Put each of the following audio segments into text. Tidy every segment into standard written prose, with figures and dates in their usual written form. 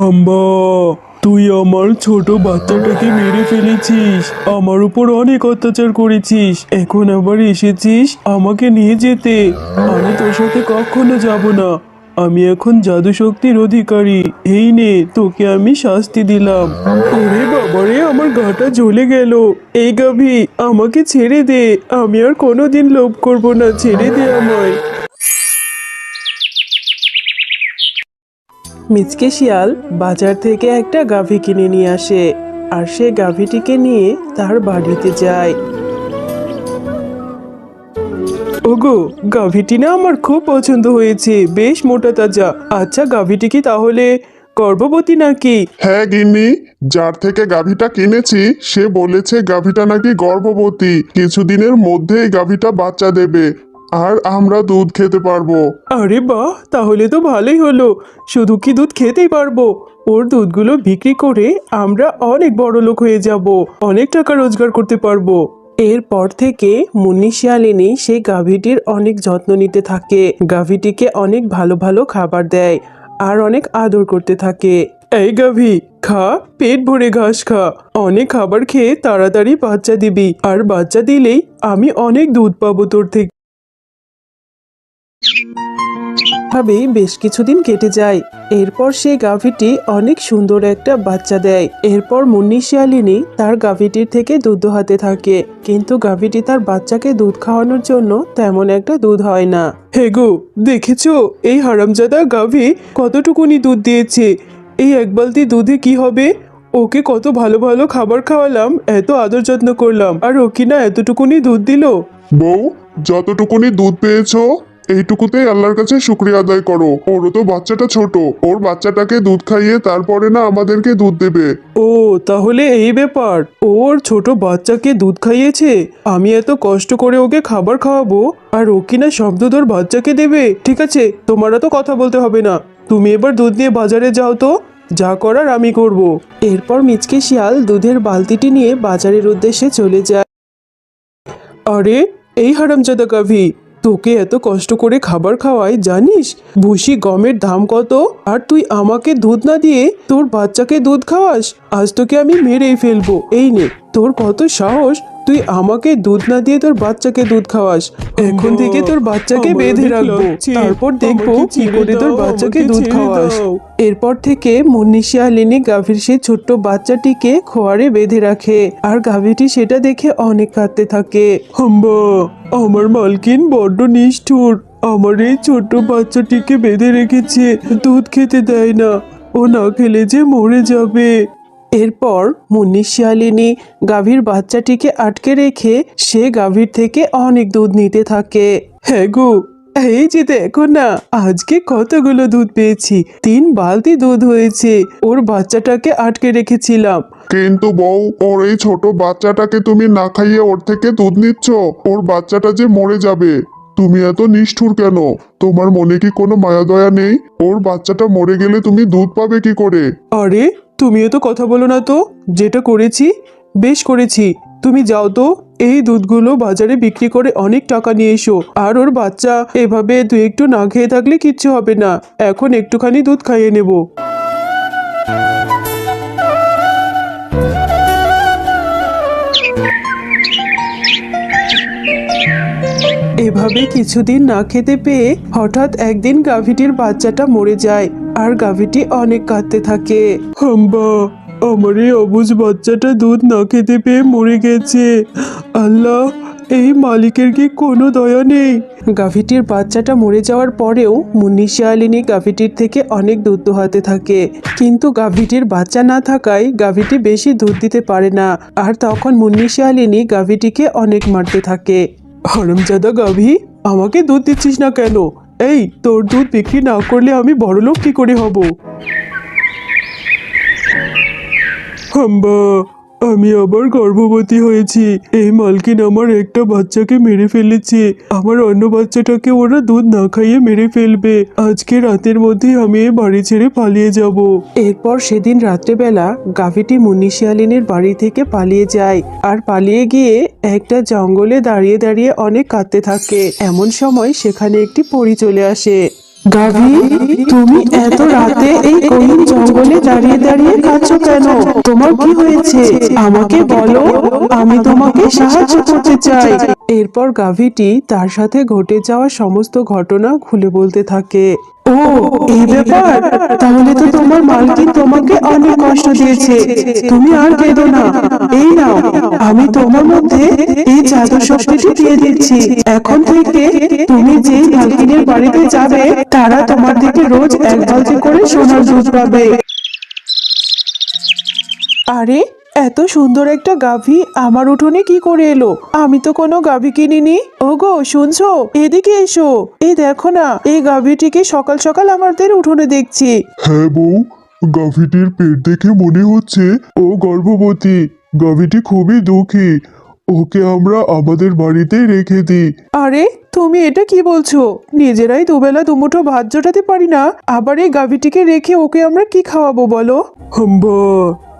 আম্বা, তুই আমার ছোট বাচ্চাটাকে মেরে ফেলেছিস, আমার উপর অনেক অত্যাচার করেছিস, এখন আবার এসেছিস আমাকে নিয়ে যেতে। আমি তোর সাথে কখনো যাব না। আমি এখন জাদু শক্তির অধিকারী। এই নে, তোকে আমি শাস্তি দিলাম। ওরে বাবারে, আমার গাটা জ্বলে গেল। এই গাভী, আমাকে ছেড়ে দে। আমি আর কোনোদিন লোভ করব না, ছেড়ে দে আমায়। মিচকে শিয়াল বাজার থেকে একটা গাভী কিনে নিয়ে আসে, আর সে গাভীটিকে নিয়ে তার বাড়িতে যায়। ওগো, গাভীটি না আমার খুব পছন্দ হয়েছে, বেশ মোটা তাজা। আচ্ছা, গাভীটি কি তাহলে গর্ভবতী নাকি? হ্যাঁ গিন্নি, যার থেকে গাভীটা কিনেছি সে বলেছে গাভীটা নাকি গর্ভবতী, কিছুদিনের মধ্যেই গাভীটা বাচ্চা দেবে আর আমরা দুধ খেতে পারবো। আরে বাহ, তাহলে তো ভালোই হলো। শুধু কি দুধ খেতেই পারবো? ওর দুধগুলো বিক্রি করে আমরা অনেক বড় লোক হয়ে যাব, অনেক টাকা রোজগার করতে পারবো। এরপর থেকে মুন্নি শিয়ালিনী সেই গাভীটির অনেক যত্ন নিতে থাকে, গাভীটিকে অনেক ভালো ভালো খাবার দেয় আর অনেক আদর করতে থাকে। এই গাভী, খা, পেট ভরে ঘাস খা। অনেক খাবার খেয়ে তাড়াতাড়ি বাচ্চা দিবি, আর বাচ্চা দিলেই আমি অনেক দুধ পাবো তোর থেকে। ভাবেই বেশ কিছুদিন কেটে যায়। এরপর সেই গাভীটি অনেক সুন্দর একটা বাচ্চা দেয়। এরপর মুন্নি শিয়ালিনী তার গাভীটির থেকে দুধ দোহাতে থাকে, কিন্তু গাভীটি তার বাচ্চাকে দুধ খাওয়ানোর জন্য তেমন একটা দুধ হয় না। হে গো, দেখেছো এই হারামজাদা গাভী কতটুকুনি দুধ দিয়েছে? এই এক বালতি দুধে কি হবে? ওকে কত ভালো ভালো খাবার খাওয়ালাম, এত আদর যত্ন করলাম, আর ও কিনা এতটুকুনি দুধ দিল। বউ, যতটুকুনি দুধ পেয়েছো এইটুকুতেই আল্লাহর কাছে শুক্রিয়া আদায় করো। ওরও তো বাচ্চাটা ছোট, ওর বাচ্চাটাকে দুধ খাইয়ে তারপরে না আমাদেরকে দুধ দেবে। ও, তাহলে এই ব্যাপার। ওর ছোট বাচ্চাকে দুধ খাইয়েছে, আমি এত কষ্ট করে ওকে খাবার খাওয়াবো, আর ও কিনা সব দুধ ওর বাচ্চাকে দেবে? ঠিক আছে, তোমারা তো কথা বলতে হবে না। তুমি এবার দুধ নিয়ে বাজারে যাও তো, যা করার আমি করব। এরপর মিচকে শিয়াল দুধের বালতিটি নিয়ে বাজারের উদ্দেশ্যে চলে যায়। আরে, এই হারামজাদা গাভী, তোকে এত কষ্ট করে খাবার খাওয়াই, জানিস ভুসি গমের দাম কত? আর তুই আমাকে দুধ না দিয়ে তোর বাচ্চাকে দুধ খাওয়াস? আজ তোকে আমি মেরেই ফেলবো। এই নে, তোর কত সাহস, তুই আমাকে দুধ না দিয়ে তোর বাচ্চাকে দুধ খাওয়াস। এখন থেকে তোর বাচ্চাকে বেঁধে রাখবো, তারপর দেখবো কি করে তোর বাচ্চাকে দুধ খাওয়াস। এরপর থেকে মুন্নি শিয়ালিনী গাভীর সেই ছোট্ট বাচ্চাটিকে খোয়ারে বেঁধে রাখে, আর গাভীটি সেটা দেখে অনেক কাঁদতে থাকে। হাম্বা, আমার মালকিন বড্ড নিষ্ঠুর, আমার এই ছোট্ট বাচ্চাটিকে বেঁধে রেখেছে, দুধ খেতে দেয় না, ও না খেলে যে মরে যাবে। এরপর মুন্নি শিয়ালিনী গাভীর বাচ্চাটিকে আটকে রেখে সে গাভীর থেকে অনেক দুধ নিতে থাকে। হ্যাঁ গো, এই যে দেখো না, আজকে কতগুলো দুধ পেয়েছি, 3 বালতি দুধ হয়েছে। ওর বাচ্চাটাকে আটকে রেখেছিলাম। কিন্তু বউ, ওর এই ছোট বাচ্চাটাকে তুমি না খাইয়ে ওর থেকে দুধ নিচ্ছ, ওর বাচ্চাটা যে মরে যাবে। তুমি এত নিষ্ঠুর কেন? তোমার মনে কি কোনো মায়া দয়া নেই? ওর বাচ্চাটা মরে গেলে তুমি দুধ পাবে কি করে? আরে, তুমিও তো কথা বলো না তো। যেটা করেছি বেশ করেছি, তুমি যাও তো, এই দুধগুলো বাজারে বিক্রি করে অনেক টাকা নিয়ে এসো। আর ওর বাচ্চা এভাবে তুই একটু না খেয়ে থাকলে কিচ্ছু হবে না, এখন একটুখানি দুধ খাইয়ে নেব। এভাবে কিছুদিন না খেতে পেয়ে হঠাৎ একদিন গাভীটির বাচ্চাটা মরে যায়, আর গাভীটি অনেক কাঁদতে থাকে। হাম্বা, আমার এই অবুঝ বাচ্চাটা দুধ না খেতে পেয়ে মরে গেছে। আল্লাহ, এই মালিকের কি কোনো দয়া নেই? গাভীটির বাচ্চাটা মরে যাওয়ার পরেও মুন্নি শিয়ালিনী গাভীটির থেকে অনেক দুধ দোহাতে থাকে, কিন্তু গাভীটির বাচ্চা না থাকায় গাভীটি বেশি দুধ দিতে পারে না। আর তখন মুন্নি শিয়ালিনী গাভীটিকে অনেক মারতে থাকে। হারামজাদা গাভী, আমাকে দুধ দিচ্ছিস না কেন? এই, তোর দুধ বিক্রি না করলে আমি বড়লোক কি করে হব? হাম্বা, আমি আবার গর্ভবতী হয়েছি। এই মালকিন আমার একটা বাচ্চাকে মেরে ফেলেছে, আমার অন্য বাচ্চাটাকে ওরা দুধ না খাইয়ে মেরে ফেলবে। আজকে রাতের মধ্যেই আমি এই বাড়ি ছেড়ে পালিয়ে যাব। এরপর সেদিন রাত্রেবেলা গাভীটি মুন্নি শিয়ালিনীর বাড়ি থেকে পালিয়ে যায়, আর পালিয়ে গিয়ে একটা জঙ্গলে দাঁড়িয়ে দাঁড়িয়ে অনেক কাঁদতে থাকে। এমন সময় সেখানে একটি পরী চলে আসে। গাভী, তুমি এত রাতে এই গহীন জঙ্গলে দাঁড়িয়ে দাঁড়িয়ে কাঁদছো কেন? তোমার কি হয়েছে আমাকে বলো, আমি তোমাকে সাহায্য করতে চাই। এরপর গাভীটি তার সাথে ঘটে যাওয়া সমস্ত ঘটনা খুলে বলতে থাকে। ও, এই ব্যাপার, তাহলে তো তোমার মালকিন তোমাকে অনেক কষ্ট দিয়েছে। তুমি আর কেঁদো না, এই নাও, আমি তোমার মধ্যে এই জাদু শক্তিটি দিয়ে দিচ্ছি। এখন থেকে তুমি যেই মালকিনের বাড়িতে যাবে, তারা তোমার থেকে রোজ এক বালতি করে সোনার দুধ পাবে। আরে, এত সুন্দর একটা গাভী আমার উঠোনে কি করে এলো? আমি তো কোনো গাভী কিনিনি। ওগো, শুনছো? এদিকে এসো। এই দেখো না, এই গাভীটিকে সকাল সকাল আমাদের উঠোনে দেখছি। হ্যাঁ বউ, গাভীটির পেট দেখে মনে হচ্ছে ও গর্ভবতী। গাভীটি খুবই দুঃখী, ওকে আমরা আমাদের বাড়িতেই রেখে দিই। আরে, তুমি এটা কি বলছো? নিজেরাই দুবেলা দুমুঠো ভাত জোটাতে পারি না, আবার এই গাভীটিকে রেখে ওকে আমরা কি খাওয়াবো বলো? হাম্বা,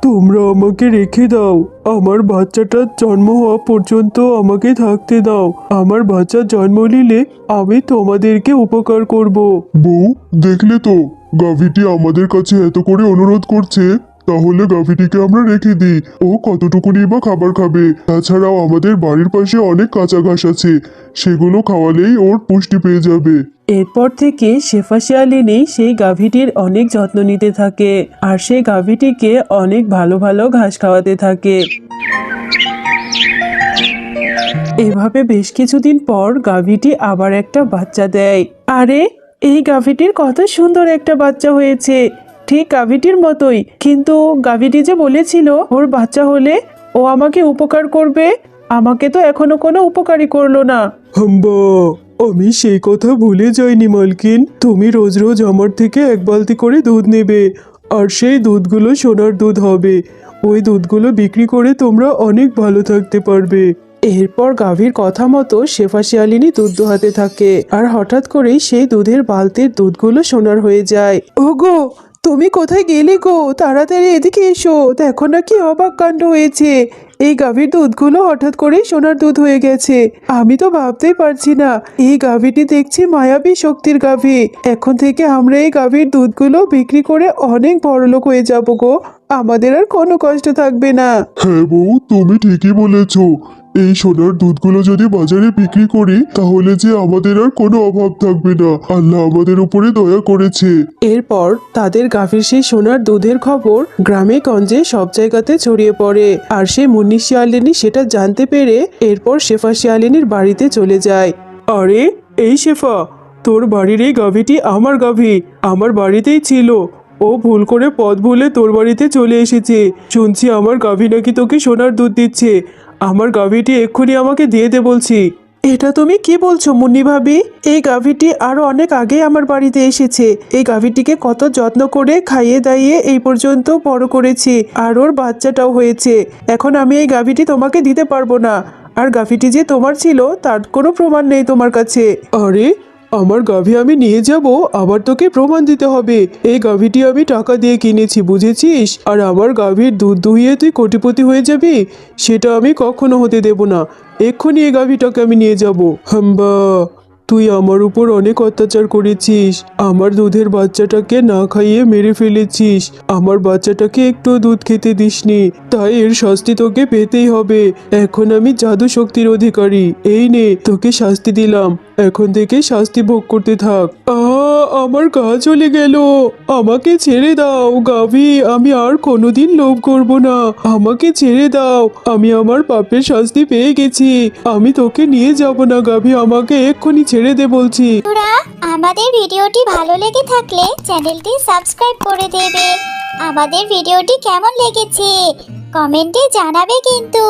তোমরা আমাকে রেখে দাও। আমার বাচ্চাটার জন্ম হওয়া পর্যন্ত আমাকে থাকতে দাও। আমার বাচ্চা জন্ম নিলে আমি তোমাদেরকে উপকার করব। বউ, দেখলে তো, গাভীটি আমাদের কাছে এত করে অনুরোধ করছে, তাহলে গাভীটিকে আমরা রেখে দিই। ও কতটুকুনি বা খাবার খাবে? তাছাড়াও আমাদের বাড়ির পাশে অনেক কাঁচা ঘাস আছে, সেগুলো খাওয়ালেই ওর পুষ্টি পেয়ে যাবে। এরপর থেকে শেফা শিয়ালিনী সেই গাভীটির অনেক যত্ন নিতে থাকে, আর সেই গাভীটিকে অনেক ভালো ভালো ঘাস খাওয়াতে থাকে। এভাবে বেশ কিছুদিন পর গাভীটি আবার একটা বাচ্চা দেয়। আরে, এই গাভীটির কত সুন্দর একটা বাচ্চা হয়েছে, ঠিক গাভীটির মতোই। কিন্তু গাভীটি যে বলেছিল ওর বাচ্চা হলে ও আমাকে উপকার করবে, আমাকে তো এখনো কোনো উপকারই করলো না। হাম্বা, আমি সেই কথা ভুলে যাইনি মালকিন। তুমি রোজ রোজ আমার থেকে এক বালতি করে দুধ নেবে, আর সেই দুধগুলো সোনার দুধ হবে। ওই দুধগুলো বিক্রি করে তোমরা অনেক ভালো থাকতে পারবে। এরপর গাভীর কথা মতো শেফা শিয়ালিনী দুধ দোহাতে থাকে, আর হঠাৎ করেই সেই দুধের বালতির দুধগুলো সোনার হয়ে যায়। ওগো, তুমি কোথায় গেলে গো? তাড়াতাড়ি এদিকে এসো, দেখো না কি অবাক কাণ্ড হয়েছে। এই গাভীর দুধগুলো হঠাৎ করেই সোনার দুধ হয়ে গেছে। আমি তো ভাবতেই পারছি না, এই গাভীটি দেখছি মায়াবী শক্তির গাভী। এখন থেকে আমরা এই গাভীর দুধগুলো বিক্রি করে অনেক বড়লোক হয়ে যাবো গো। আমাদের আর কোনো কষ্ট থাকবে না। হ্যাঁ বউ, তুমি ঠিকই বলেছ। এই সোনার দুধগুলো যদি বাজারে বিক্রি করি, তাহলে যে আমাদের আর কোনো অভাব থাকবে না। আল্লাহ আমাদের উপরে দয়া করেছে। এরপর তাদের গাভীর সেই সোনার দুধের খবর গ্রামে গঞ্জে সব জায়গাতে ছড়িয়ে পড়ে, আর সেই মুন্নি শিয়ালিনী সেটা জানতে পেরে এরপর শেফা শিয়ালিনীর বাড়িতে চলে যায়। আরে, এই শেফা, তোর বাড়ির এই গাভীটি আমার গাভী, আমার বাড়িতেই ছিল। ও ভুল করে পথ ভুলে তোর বাড়িতে চলে এসেছে। শুনছি আমার গাভী নাকি তোকে সোনার দুধ দিচ্ছে। আমার গাভীটি এক্ষুনি আমাকে দিয়ে দে বলছি। এটা তুমি কি বলছো মুন্নি ভাবি? এই গাভীটি আরো অনেক আগে আমার বাড়িতে এসেছে। এই গাভীটিকে কত যত্ন করে খাইয়ে দাইয়ে এই পর্যন্ত বড় করেছি, আর ওর বাচ্চাটাও হয়েছে। এখন আমি এই গাভীটি তোমাকে দিতে পারবো না। আর গাভীটি যে তোমার ছিল তার কোনো প্রমাণ নেই তোমার কাছে। আরে, আমার গাভী আমি নিয়ে যাব, আবার তোকে প্রমাণ দিতে হবে? এই গাভীটি আমি টাকা দিয়ে কিনেছি, বুঝেছিস? আর আমার গাভীর দুধ দুহিয়ে তুই কোটিপতি হয়ে যাবি, সেটা আমি কখনো হতে দেব না। এক্ষুনি এই গাভীটাকে আমি নিয়ে যাব। হাম্বা, তুই আমার উপর অনেক অত্যাচার করেছিস। আমার দুধের বাচ্চাটাকে না খাইয়ে মেরে ফেলেছিস। আমার বাচ্চাটাকে একটু দুধ খেতে দিসনি, তাই এর শাস্তি তোকে পেতেই হবে। এখন আমি জাদু শক্তির অধিকারী। এই নে, তোকে শাস্তি দিলাম, এখন থেকে শাস্তি ভোগ করতে থাক। আমার গা চলে গেল, আমাকে ছেড়ে দাও গাভী, আমি আর কোনোদিন লোভ করব না। আমাকে ছেড়ে দাও, আমি আমার পাপের শাস্তি পেয়ে গেছি। আমি তোকে নিয়ে যাব না গাভী, আমাকে এক্ষুনি ছেড়ে দে বলছি। বন্ধুরা, আমাদের ভিডিওটি ভালো লেগে থাকলে চ্যানেলটি সাবস্ক্রাইব করে দেবে। আমাদের ভিডিওটি কেমন লেগেছে কমেন্টে জানাবে কিন্তু।